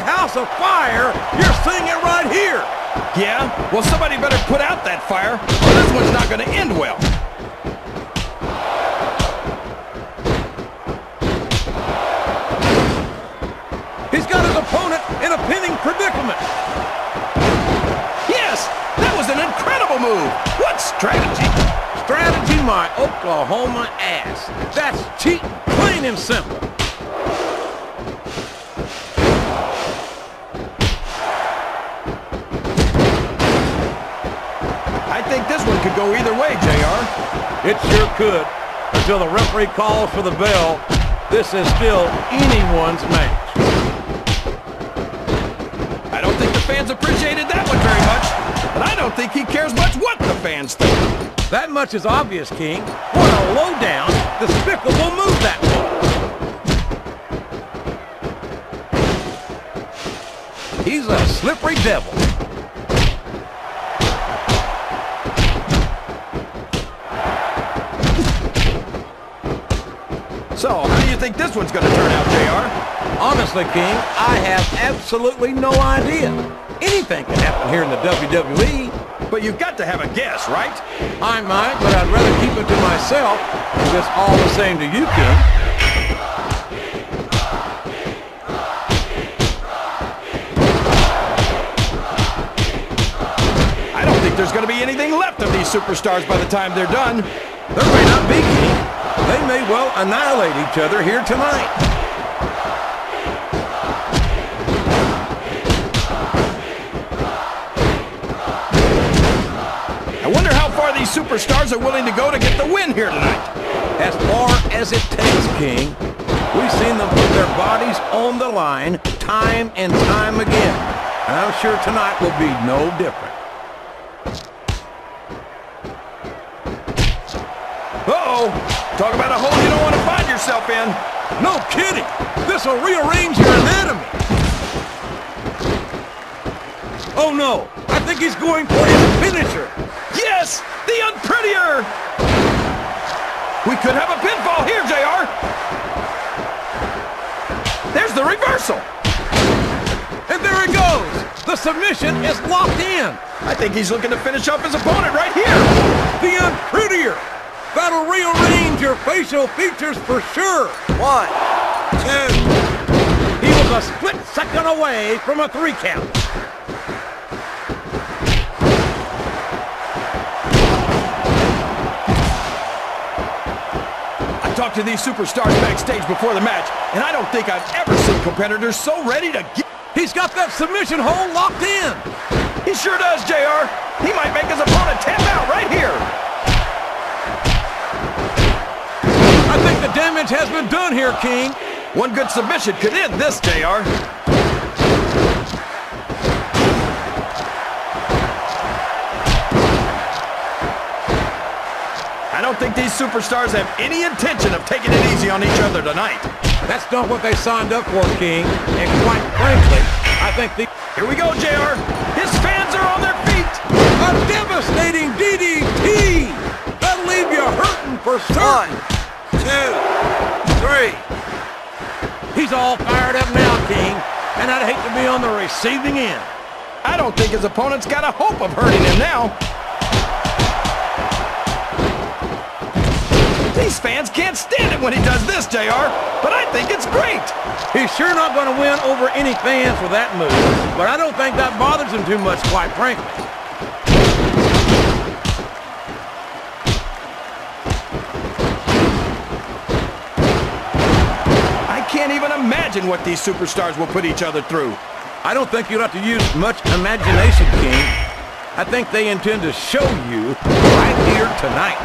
that house afire, you're seeing it right here. Yeah? Well, somebody better put out that fire, or this one's not going to end well. He's got his opponent in a pinning predicament. Yes! That was an incredible move! What strategy! Strategy, my Oklahoma ass. That's cheating, plain and simple. I think this one could go either way, JR. It sure could. Until the referee calls for the bell, this is still anyone's match. I don't think the fans appreciated that one very much, but I don't think he cares much what the fans think. That much is obvious, King. What a low-down, despicable move that was. He's a slippery devil. So, how do you think this one's going to turn out, JR? Honestly, King, I have absolutely no idea. Anything can happen here in the WWE. But you've got to have a guess, right? I might, but I'd rather keep it to myself. If it's all the same to you, King. I don't think there's going to be anything left of these superstars by the time they're done. There may not be, King. They may well annihilate each other here tonight. I wonder how far these superstars are willing to go to get the win here tonight. As far as it takes, King. We've seen them put their bodies on the line time and time again. And I'm sure tonight will be no different. Uh-oh! Talk about a hole you don't want to find yourself in. No kidding! This'll rearrange your anatomy. Oh no! I think he's going for his finisher. Yes! The unprettier! We could have a pinfall here, JR! There's the reversal! And there it goes! The submission is locked in! I think he's looking to finish off his opponent right here! The unprettier! That'll rearrange your facial features for sure! 1, 2... He was a split second away from a 3 count. I talked to these superstars backstage before the match, and I don't think I've ever seen competitors so ready to get... He's got that submission hold locked in! He sure does, JR! He might make his opponent tap out right here! I think the damage has been done here, King. One good submission could end this, JR. I don't think these superstars have any intention of taking it easy on each other tonight. That's not what they signed up for, King. And quite frankly, I think the... Here we go, JR. His fans are on their feet. A devastating DDT! That'll leave you hurting for certain. 1, 2, 3. He's all fired up now, King. And I'd hate to be on the receiving end. I don't think his opponent's got a hope of hurting him now. These fans can't stand it when he does this, JR, but I think it's great. He's sure not going to win over any fans with that move, but I don't think that bothers him too much, quite frankly. I can't even imagine what these superstars will put each other through. I don't think you'll have to use much imagination, King. I think they intend to show you right here tonight.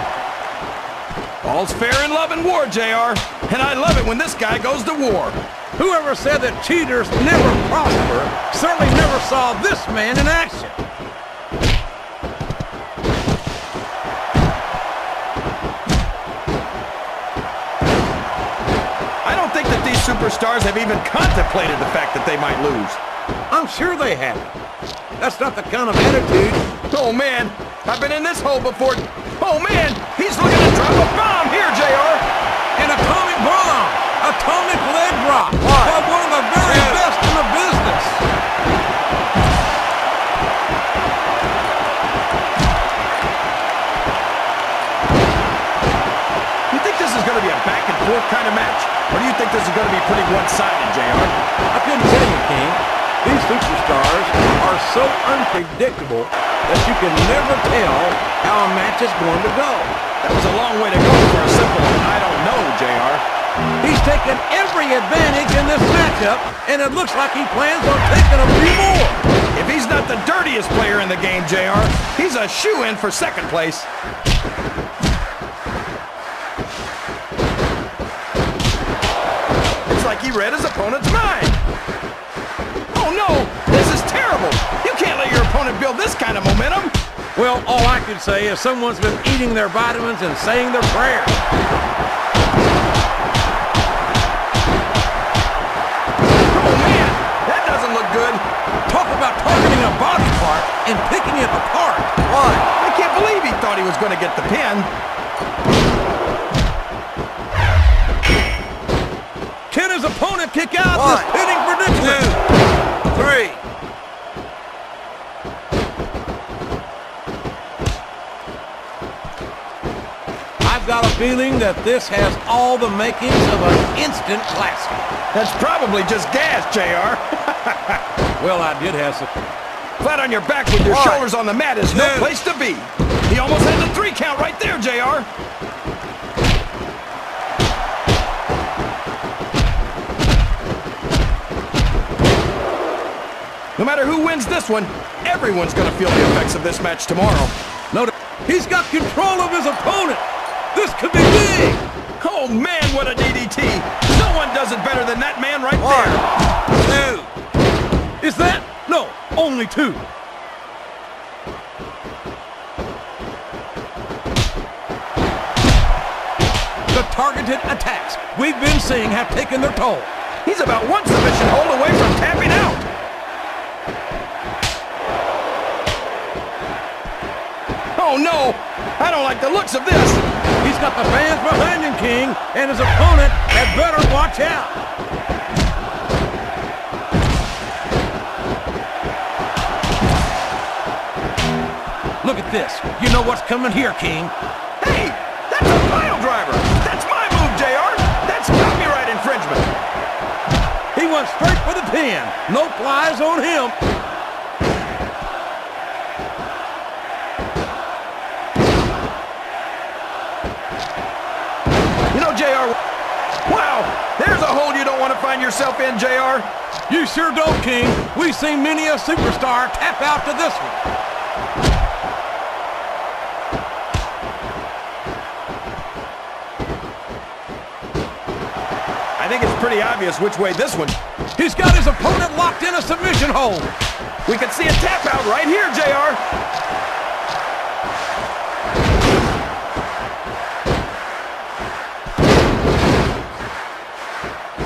All's fair in love and war, JR, and I love it when this guy goes to war. Whoever said that cheaters never prosper certainly never saw this man in action. I don't think that these superstars have even contemplated the fact that they might lose. I'm sure they haven't. That's not the kind of attitude. Oh, man, I've been in this hole before. Oh, man, he's looking to drop a bomb here, JR. An atomic bomb. Atomic leg drop. By one of the very best in the business. to be pretty one-sided, JR. I couldn't tell you, King. These superstars are so unpredictable that you can never tell how a match is going to go. That was a long way to go for a simple, I don't know, JR. He's taken every advantage in this matchup, and it looks like he plans on taking a few more. If he's not the dirtiest player in the game, JR, he's a shoo-in for second place. It's like he read his opponent's mind. Oh no, this is terrible. You can't let your opponent build this kind of momentum. Well, all I can say is someone's been eating their vitamins and saying their prayers. Oh man, that doesn't look good. Talk about targeting a body part and picking it apart. What? I can't believe he thought he was going to get the pin. Can his opponent kick out 1, this pinning predicament? 2, 3. I've got a feeling that this has all the makings of an instant classic. That's probably just gas, JR. Well, I did have some... Flat on your back with your 1, shoulders on the mat is no 2. place to be. He almost had the 3 count right there, JR. No matter who wins this one, everyone's going to feel the effects of this match tomorrow. Notice, he's got control of his opponent. This could be big. Oh man, what a DDT. No one does it better than that man right 1, 2. Is that? No, only 2. The targeted attacks we've been seeing have taken their toll. He's about one submission hold away from tapping out. Oh no, I don't like the looks of this. He's got the fans behind him, King, and his opponent had better watch out. Look at this. You know what's coming here, King. Hey, that's a pile driver. That's my move, JR. That's copyright infringement. He went straight for the pin. No flies on him. You know, JR, wow, there's a hole you don't want to find yourself in, JR. You sure don't, King. We've seen many a superstar tap out to this one. I think it's pretty obvious which way this one. He's got his opponent locked in a submission hold. We can see a tap out right here, JR.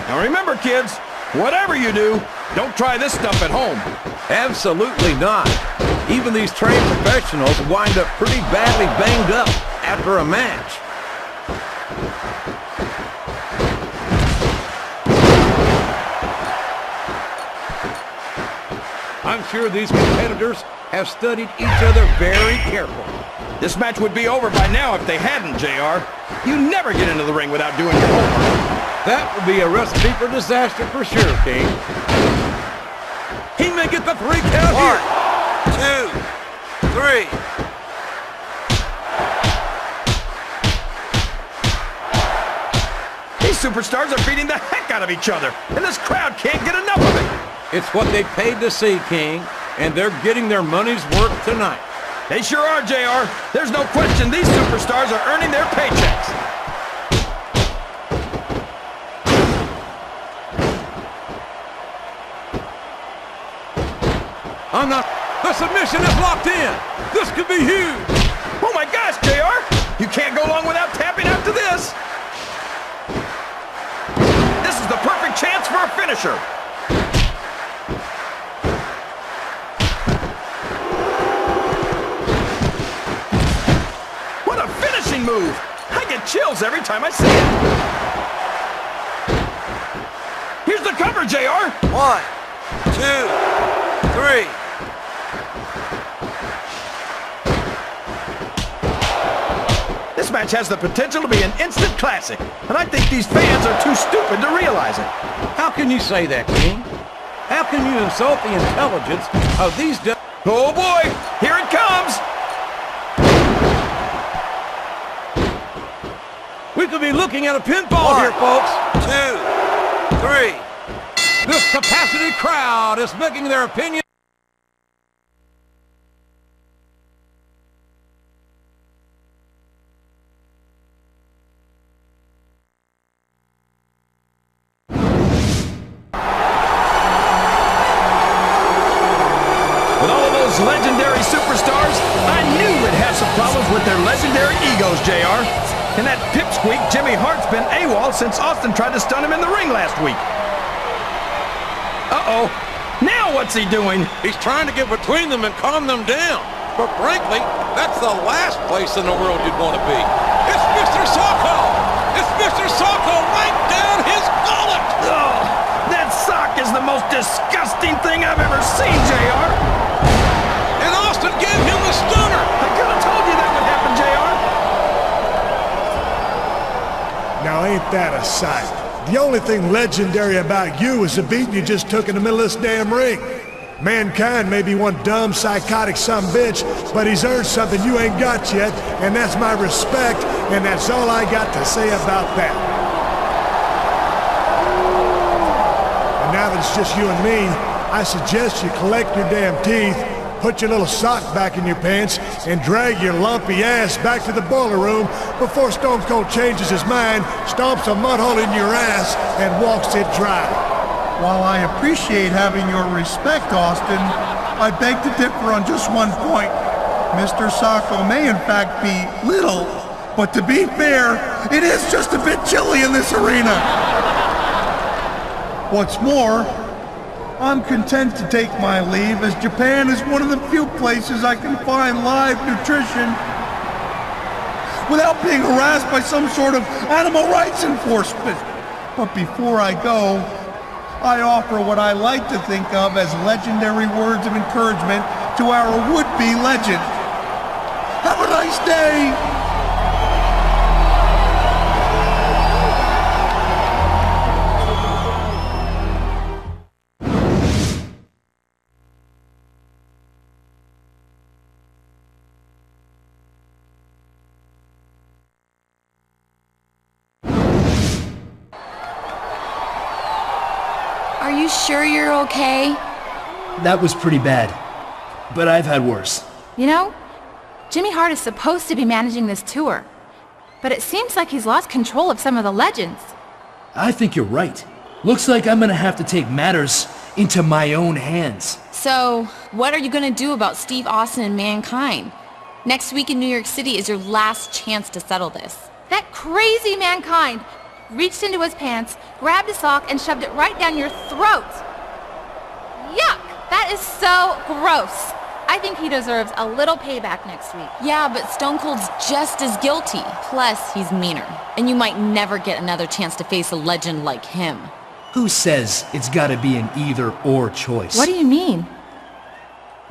Now remember, kids, whatever you do, don't try this stuff at home. Absolutely not. Even these trained professionals wind up pretty badly banged up after a match. I'm sure these competitors have studied each other very carefully. This match would be over by now if they hadn't, JR. You never get into the ring without doing your homework. That would be a recipe for disaster for sure, King. He may get the 3 count 1, 2, 3. These superstars are beating the heck out of each other, and this crowd can't get enough of it. It's what they paid to see, King, and they're getting their money's worth tonight. They sure are, JR. There's no question these superstars are earning their paychecks. The submission is locked in. This could be huge. Oh my gosh, JR! You can't go long without tapping out to this. This is the perfect chance for a finisher. What a finishing move! I get chills every time I see it. Here's the cover, JR. 1, 2, 3. This This match has the potential to be an instant classic, and I think these fans are too stupid to realize it. How can you say that, King? How can you insult the intelligence of these... Oh boy, here it comes! We could be looking at a pinfall here, folks. 2, 3. This capacity crowd is making their opinion. With all of those legendary superstars, I knew we'd have some problems with their legendary egos, JR. And that pipsqueak Jimmy Hart's been AWOL since Austin tried to stun him in the ring last week. Uh-oh. Now what's he doing? He's trying to get between them and calm them down. But frankly, that's the last place in the world you'd want to be. It's Mr. Socko! It's Mr. Socko right down his gullet! Oh, that sock is the most disgusting thing I've ever seen, JR. And Austin gave him the stunner! I could have told you that would happen, JR. Now ain't that a sight? The only thing legendary about you is the beating you just took in the middle of this damn ring. Mankind may be one dumb, psychotic sumbitch, but he's earned something you ain't got yet, and that's my respect, and that's all I got to say about that. And now that it's just you and me, I suggest you collect your damn teeth, put your little sock back in your pants, and drag your lumpy ass back to the boiler room before Stone Cold changes his mind, stomps a mud hole in your ass, and walks it dry. While I appreciate having your respect, Austin, I beg to differ on just one point. Mr. Socko may in fact be little, but to be fair, it is just a bit chilly in this arena. What's more, I'm content to take my leave, as Japan is one of the few places I can find live nutrition without being harassed by some sort of animal rights enforcement. But before I go, I offer what I like to think of as legendary words of encouragement to our would-be legend. Have a nice day! Are you sure you're okay? That was pretty bad, but I've had worse. You know, Jimmy Hart is supposed to be managing this tour, but it seems like he's lost control of some of the legends. I think you're right. Looks like I'm gonna have to take matters into my own hands. So, what are you gonna do about Steve Austin and Mankind? Next week in New York City is your last chance to settle this. That crazy Mankind reached into his pants, grabbed a sock, and shoved it right down your throat. Yuck! That is so gross. I think he deserves a little payback next week. Yeah, but Stone Cold's just as guilty. Plus, he's meaner. And you might never get another chance to face a legend like him. Who says it's gotta be an either-or choice? What do you mean?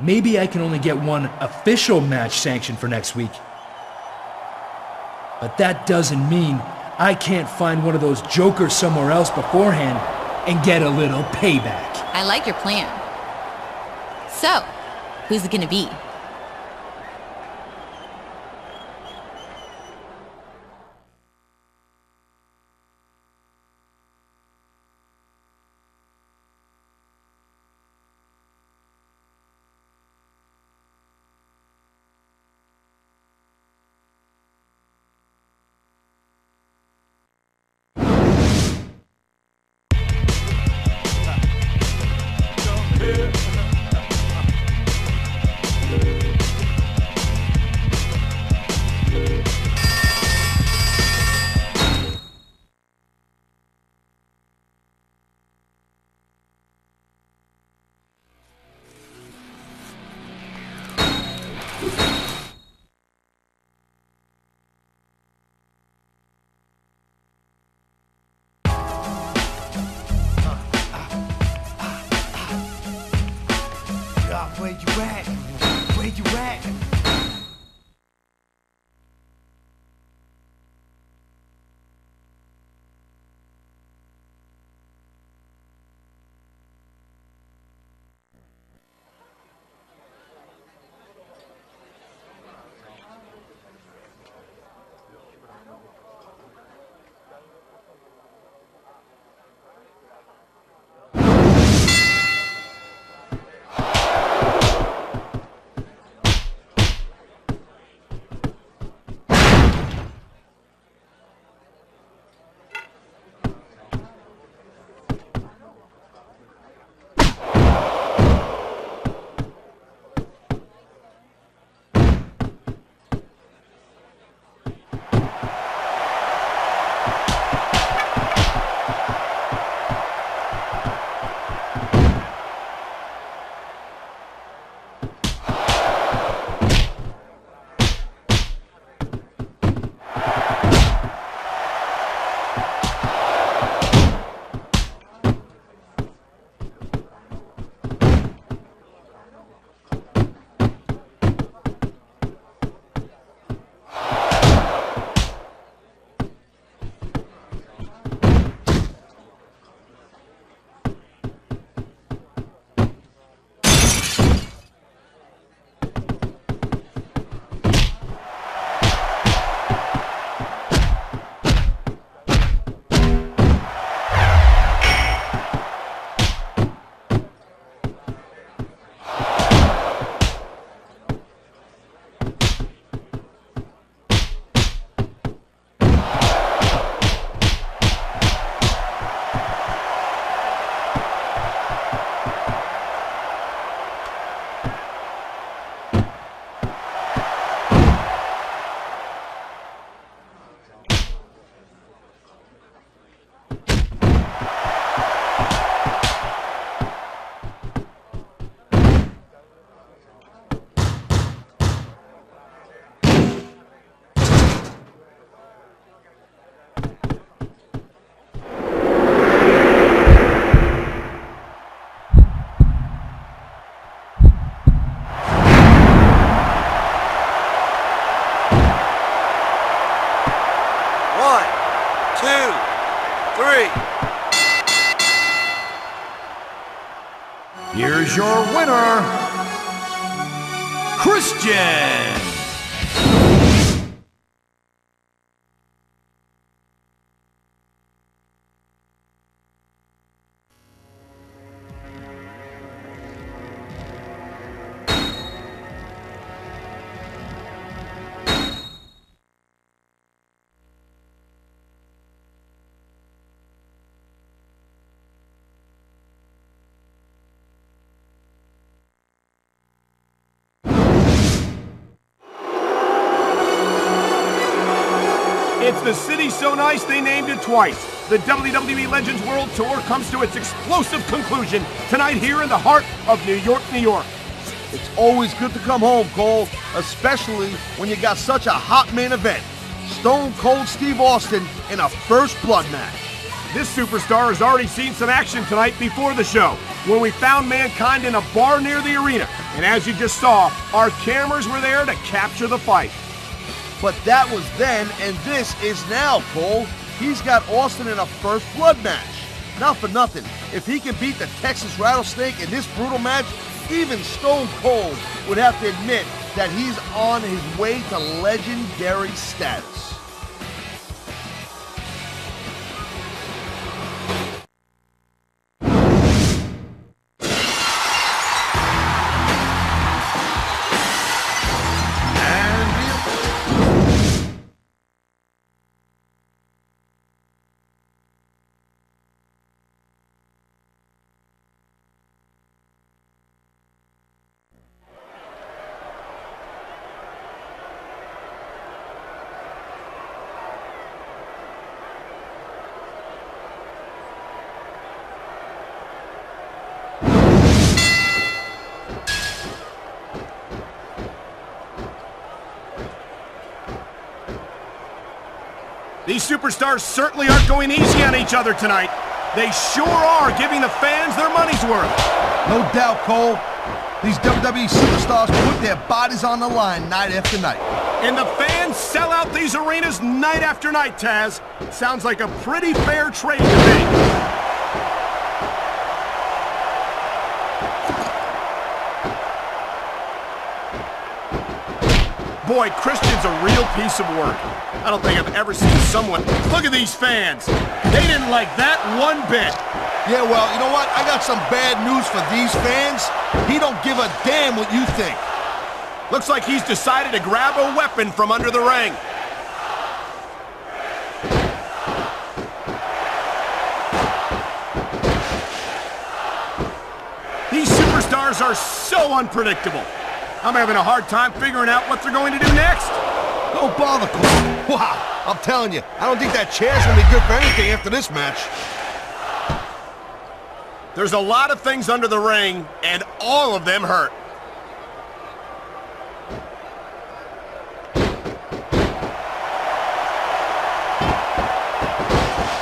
Maybe I can only get one official match sanctioned for next week. But that doesn't mean I can't find one of those jokers somewhere else beforehand and get a little payback. I like your plan. So, who's it gonna be? Where you at? Where you at? your winner, Christian. It's the city so nice they named it twice. The WWE Legends World Tour comes to its explosive conclusion tonight here in the heart of New York, New York. It's always good to come home, Cole, especially when you got such a hot main event. Stone Cold Steve Austin in a first blood match. This superstar has already seen some action tonight before the show, when we found Mankind in a bar near the arena. And as you just saw, our cameras were there to capture the fight. But that was then, and this is now, Cole. He's got Austin in a first blood match. Not for nothing, if he can beat the Texas Rattlesnake in this brutal match, even Stone Cold would have to admit that he's on his way to legendary status. These superstars certainly aren't going easy on each other tonight. They sure are giving the fans their money's worth. No doubt, Cole. These WWE superstars put their bodies on the line night after night. And the fans sell out these arenas night after night, Taz. Sounds like a pretty fair trade to me. Boy, Christian's a real piece of work. I don't think I've ever seen someone... Look at these fans. They didn't like that one bit. Yeah, well, you know what? I got some bad news for these fans. He don't give a damn what you think. Looks like he's decided to grab a weapon from under the ring. These superstars are so unpredictable. I'm having a hard time figuring out what they're going to do next. Don't bother, Cole. Wow, I'm telling you, I don't think that chair's gonna be good for anything after this match. There's a lot of things under the ring, and all of them hurt.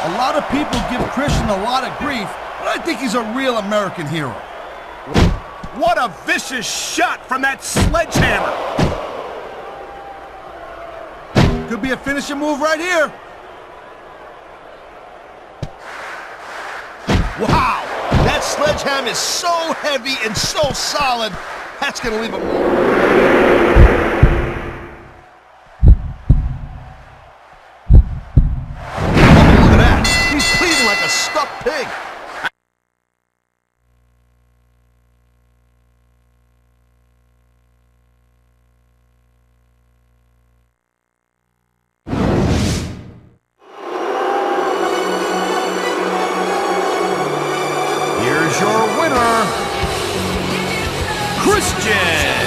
A lot of people give Christian a lot of grief, but I think he's a real American hero. What a vicious shot from that sledgehammer! Could be a finishing move right here. Wow! That sledgehammer is so heavy and so solid, that's gonna leave him... like a stuffed pig. Here's your winner, Christian.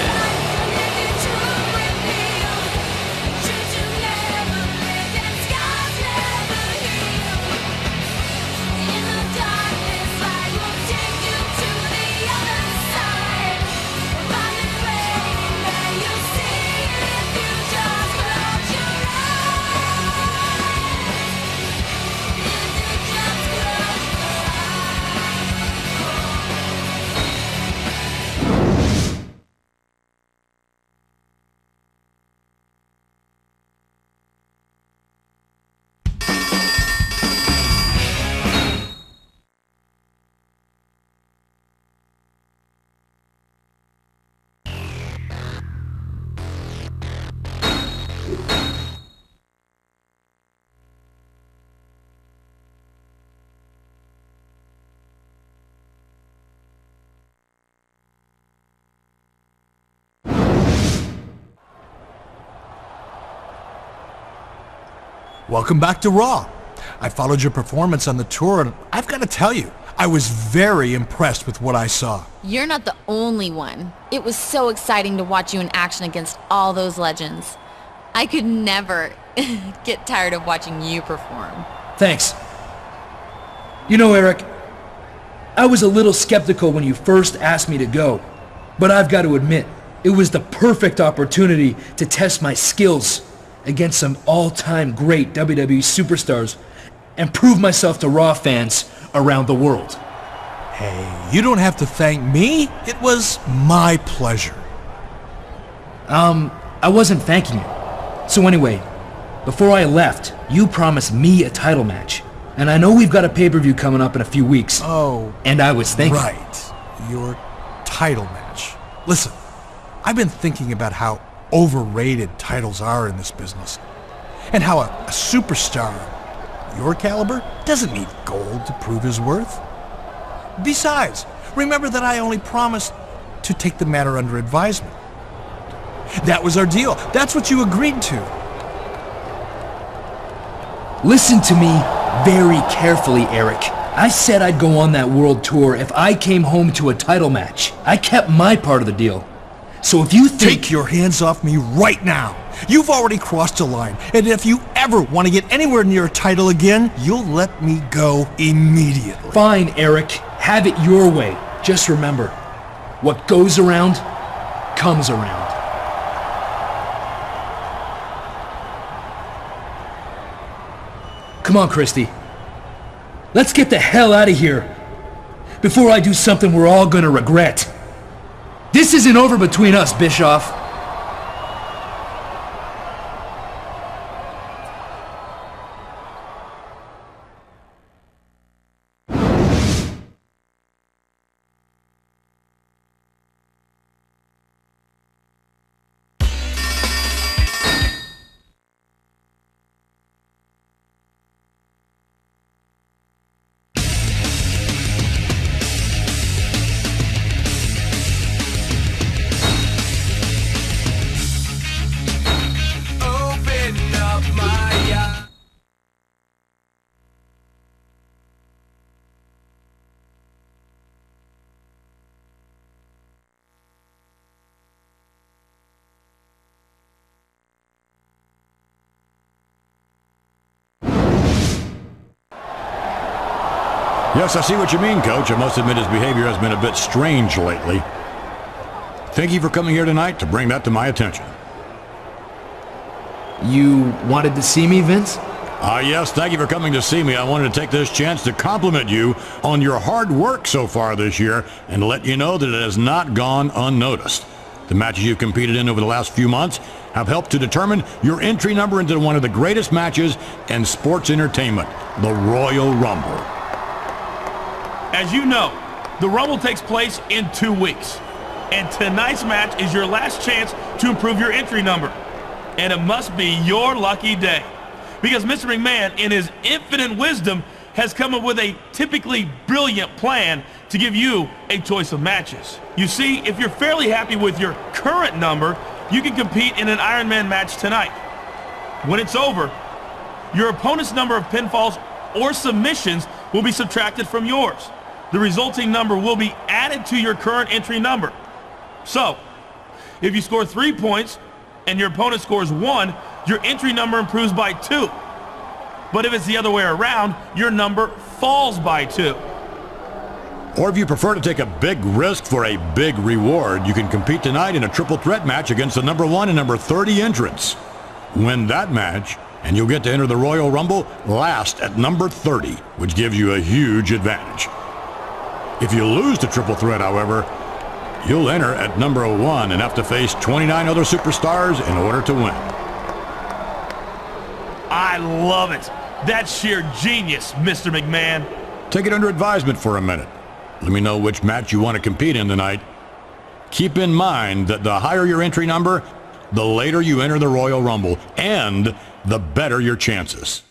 welcome back to Raw. I followed your performance on the tour, and I've got to tell you, I was very impressed with what I saw. You're not the only one. It was so exciting to watch you in action against all those legends. I could never get tired of watching you perform. Thanks. You know, Eric, I was a little skeptical when you first asked me to go, but I've got to admit, it was the perfect opportunity to test my skills against some all-time great WWE superstars and prove myself to Raw fans around the world. Hey, you don't have to thank me. It was my pleasure. I wasn't thanking you. So anyway, before I left, you promised me a title match. And I know we've got a pay-per-view coming up in a few weeks. Oh. And I was thinking... Right. Your title match. Listen, I've been thinking about how overrated titles are in this business. And how a superstar your caliber doesn't need gold to prove his worth. Besides, remember that I only promised to take the matter under advisement. That was our deal. That's what you agreed to. Listen to me very carefully, Eric. I said I'd go on that world tour if I came home to a title match. I kept my part of the deal. So if you think... Take your hands off me right now. You've already crossed a line, and if you ever want to get anywhere near a title again, you'll let me go immediately. Fine, Eric. Have it your way. Just remember, what goes around, comes around. Come on, Christy. Let's get the hell out of here before I do something we're all gonna regret. This isn't over between us, Bischoff. Yes, I see what you mean, Coach. I must admit his behavior has been a bit strange lately. Thank you for coming here tonight to bring that to my attention. You wanted to see me, Vince? Yes, thank you for coming to see me. I wanted to take this chance to compliment you on your hard work so far this year and let you know that it has not gone unnoticed. The matches you've competed in over the last few months have helped to determine your entry number into one of the greatest matches in sports entertainment, the Royal Rumble. As you know, the Rumble takes place in 2 weeks. And tonight's match is your last chance to improve your entry number. And it must be your lucky day. Because Mr. McMahon, in his infinite wisdom, has come up with a typically brilliant plan to give you a choice of matches. You see, if you're fairly happy with your current number, you can compete in an Iron Man match tonight. When it's over, your opponent's number of pinfalls or submissions will be subtracted from yours. The resulting number will be added to your current entry number. So, if you score 3 points and your opponent scores 1, your entry number improves by 2. But if it's the other way around, your number falls by 2. Or if you prefer to take a big risk for a big reward, you can compete tonight in a triple threat match against the number 1 and number 30 entrants. Win that match, and you'll get to enter the Royal Rumble last at number 30, which gives you a huge advantage. If you lose the triple threat, however, you'll enter at number 1 and have to face 29 other superstars in order to win. I love it. That's sheer genius, Mr. McMahon. Take it under advisement for a minute. Let me know which match you want to compete in tonight. Keep in mind that the higher your entry number, the later you enter the Royal Rumble, and the better your chances.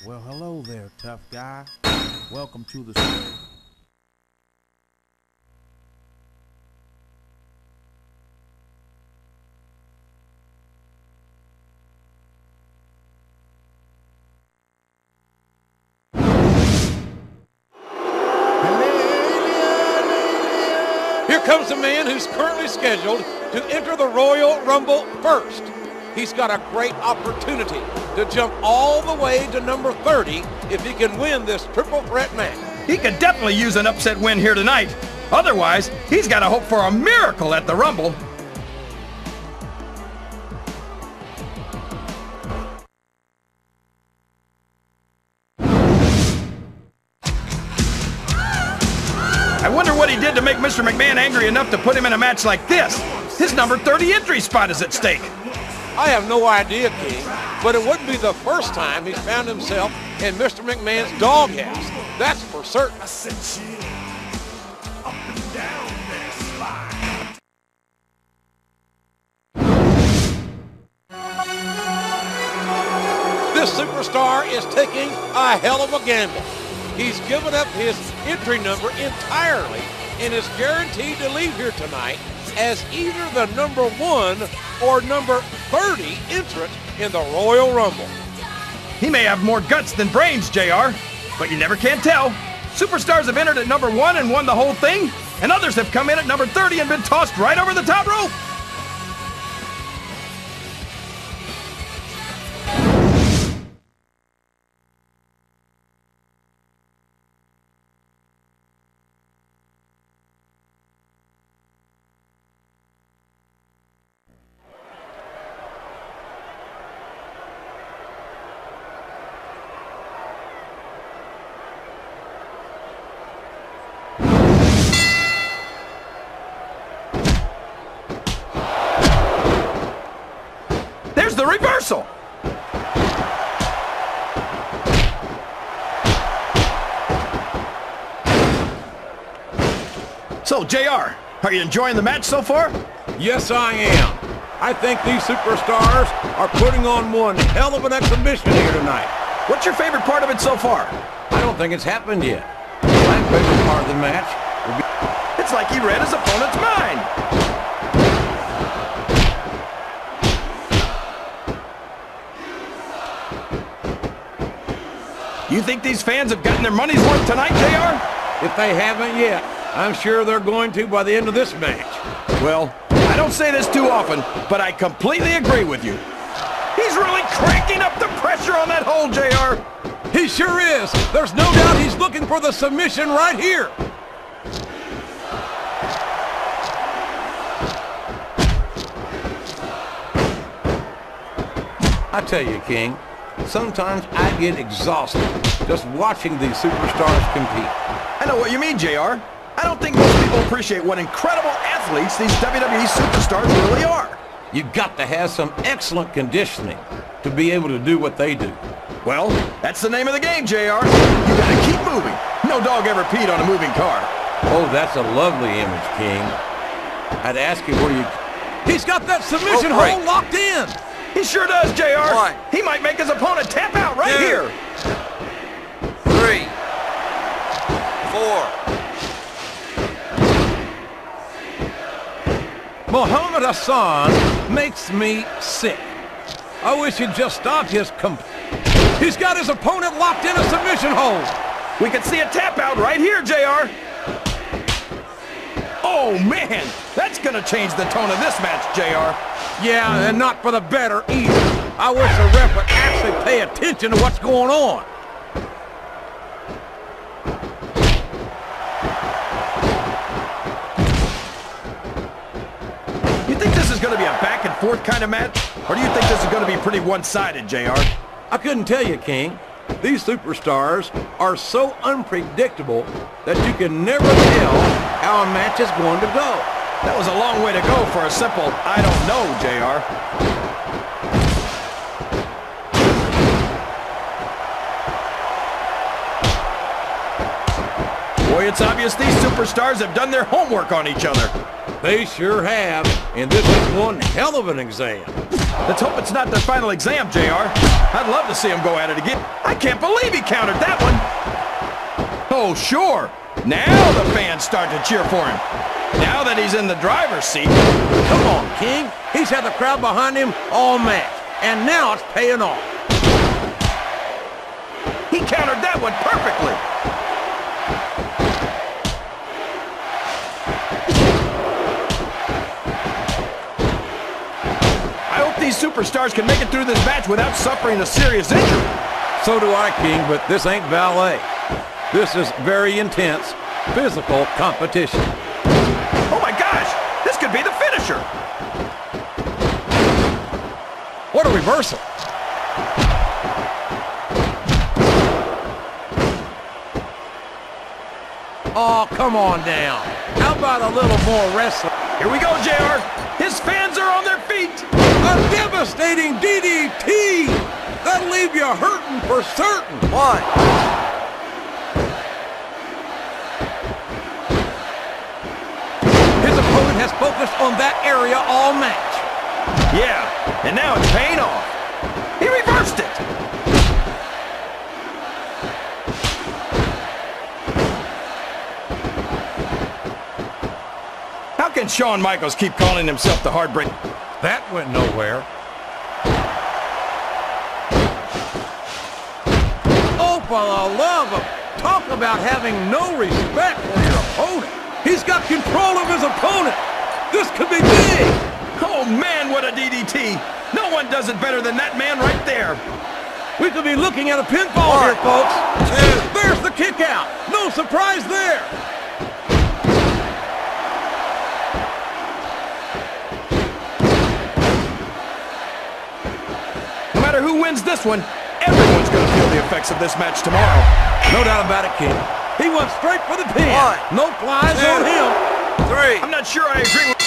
Well, hello there, tough guy. Welcome to the show. Here comes the man who's currently scheduled to enter the Royal Rumble first. He's got a great opportunity to jump all the way to number 30 if he can win this triple threat match. He could definitely use an upset win here tonight. Otherwise, he's got to hope for a miracle at the Rumble. I wonder what he did to make Mr. McMahon angry enough to put him in a match like this. His number 30 entry spot is at stake. I have no idea, King, but it wouldn't be the first time he's found himself in Mr. McMahon's doghouse. That's for certain. This superstar is taking a hell of a gamble. He's given up his entry number entirely and is guaranteed to leave here tonight as either the number 1 or number 30 entrant in the Royal Rumble. He may have more guts than brains, JR, but you never can tell. Superstars have entered at number 1 and won the whole thing, and others have come in at number 30 and been tossed right over the top rope. There's the reversal. So, JR, are you enjoying the match so far? Yes, I am. I think these superstars are putting on one hell of an exhibition here tonight. What's your favorite part of it so far? I don't think it's happened yet. My favorite part of the match will be... It's like he read his opponent's mind. You think these fans have gotten their money's worth tonight, JR? If they haven't yet, I'm sure they're going to by the end of this match. Well, I don't say this too often, but I completely agree with you. He's really cranking up the pressure on that hole, JR. He sure is. There's no doubt he's looking for the submission right here. I tell you, King, sometimes I get exhausted just watching these superstars compete. I know what you mean, JR. I don't think most people appreciate what incredible athletes these WWE superstars really are. You got to have some excellent conditioning to be able to do what they do. Well, that's the name of the game, JR. You gotta keep moving. No dog ever peed on a moving car. Oh, that's a lovely image, King. I'd ask you where you... He's got that submission hold locked in. He sure does, JR. He might make his opponent tap out right here. 3, 4. Muhammad Hassan makes me sick. I wish he'd just stop his He's got his opponent locked in a submission hold. We can see a tap out right here, JR. Oh, man. That's going to change the tone of this match, JR. Yeah, and not for the better either. I wish the ref would actually pay attention to what's going on. You think this is going to be a back and forth kind of match? Or do you think this is going to be pretty one-sided, JR? I couldn't tell you, King. These superstars are so unpredictable that you can never tell how a match is going to go. That was a long way to go for a simple, I don't know, JR. Boy, it's obvious these superstars have done their homework on each other. They sure have, and this is one hell of an exam. Let's hope it's not their final exam, JR. I'd love to see them go at it again. I can't believe he countered that one. Oh, sure. Now the fans start to cheer for him. Now that he's in the driver's seat. Come on, King. He's had the crowd behind him all match, and now it's paying off. He countered that one perfectly. I hope these superstars can make it through this match without suffering a serious injury. So do I, King, but this ain't ballet. This is very intense, physical competition. Oh my gosh! This could be the finisher! What a reversal! Oh, come on down. How about a little more wrestling? Here we go, JR. His fans are on their feet. A devastating DDT! That'll leave you hurting for certain. One. His opponent has focused on that area all match. Yeah, and now it's paying off. He reversed it. How can Shawn Michaels keep calling himself the Heartbreak? That went nowhere. Oh, for the love of... Talk about having no respect for your opponent. He's got control of his opponent. This could be big. Oh, man, what a DDT. No one does it better than that man right there. We could be looking at a pinfall here, folks. There's the kick out. No surprise there. No matter who wins this one, everyone's going to feel the effects of this match tomorrow. No doubt about it, King. He went straight for the pin. No flies on him. 3. I'm not sure I agree with...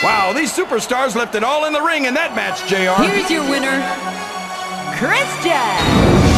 Wow, these superstars left it all in the ring in that match, JR. Here's your winner, Christian.